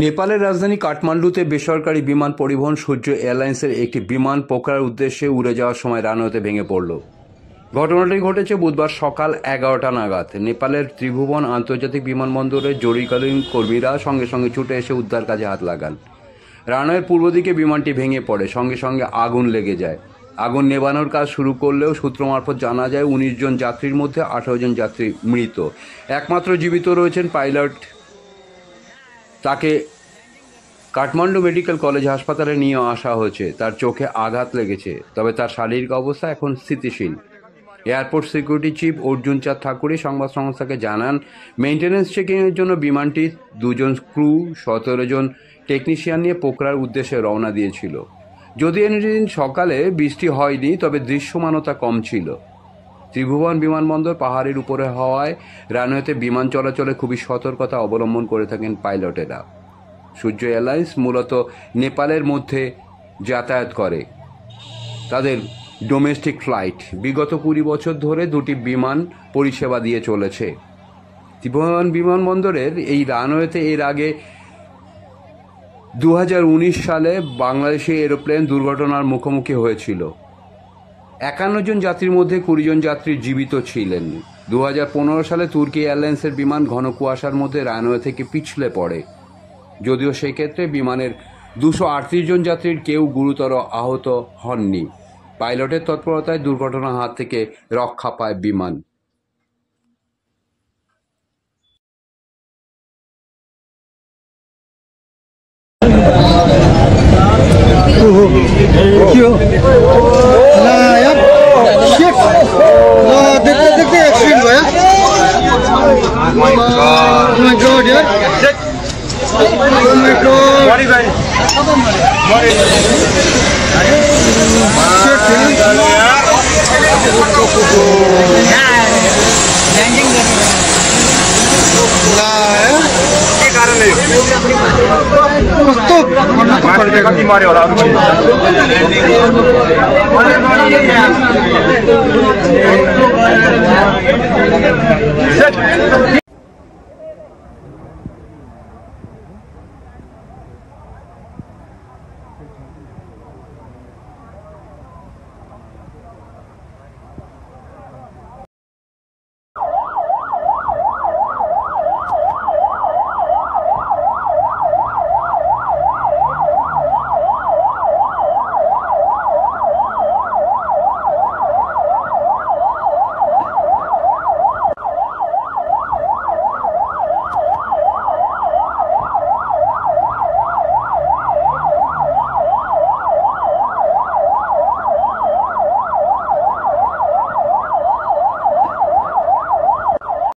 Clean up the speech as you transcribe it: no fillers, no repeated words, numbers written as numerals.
নেপালের রাজধানী কাঠমান্ডুতে বেসরকারি বিমান পরিবহন সূর্য এয়ারলাইন্সের একটি বিমান পোখরার উদ্দেশ্যে উড়ে যাওয়ার সময় রানওয়েতে ভেঙে পড়ল। ঘটনাটি ঘটেছে বুধবার সকাল 11টা নাগাদ। নেপালের ত্রিভুবন আন্তর্জাতিক বিমানবন্দরের জরুরিকালীন কর্মীরা সঙ্গে সঙ্গে ছুটে এসে উদ্ধার কাজে হাত লাগান। রানওয়ের পূর্ব দিকে বিমানটি ভেঙে পড়ে, সঙ্গে সঙ্গে আগুন লেগে যায়। আগুন নেভানোর কাজ শুরু করলেও সূত্র মারফত জানা যায় 19 জন যাত্রীর মধ্যে 18 জন যাত্রী মৃত। একমাত্র জীবিত রয়েছেন পাইলট। তাকে কাঠমান্ডু মেডিকেল কলেজ হাসপাতালে নিয়ে আসা হয়েছে। তার চোখে আঘাত লেগেছে, তবে তার শারীরিক অবস্থা এখন স্থিতিশীল। এয়ারপোর্ট সিকিউরিটি চিফ অর্জুন চাঁদ ঠাকুরই সংবাদ সংস্থাকে জানান, মেইনটেন্যান্স চেকিংয়ের জন্য বিমানটি 2 জন ক্রু 17 জন টেকনিশিয়ান নিয়ে পোখরার উদ্দেশ্যে রওনা দিয়েছিল। যদিও এদিন সকালে বৃষ্টি হয়নি, তবে দৃশ্যমানতা কম ছিল। ত্রিভুবন বিমানবন্দর পাহাড়ের উপরে হওয়ায় রানওয়েতে বিমান চলাচলে খুবই সতর্কতা অবলম্বন করে থাকেন পাইলটেরা। সূর্য এয়ারলাইন্স মূলত নেপালের মধ্যে যাতায়াত করে। তাদের ডোমেস্টিক ফ্লাইট বিগত 20 বছর ধরে 2টি বিমান পরিষেবা দিয়ে চলেছে। ত্রিভুবন বিমানবন্দরের এই রানওয়েতে এর আগে 2019 সালে বাংলাদেশি এরোপ্লেন দুর্ঘটনার মুখোমুখি হয়েছিল। 51 জন যাত্রীর মধ্যে 20 জন যাত্রী জীবিত ছিলেন। 2015 সালে তুর্কি এয়ারলাইন্সের বিমান ঘন কুয়াশার মধ্যে রানওয়ে থেকে পিছলে পড়ে। যদিও সেক্ষেত্রে বিমানের 238 জন যাত্রীর কেউ গুরুতর আহত হননি। পাইলটের তৎপরতায় দুর্ঘটনার হাত থেকে রক্ষা পায় বিমান। Stop!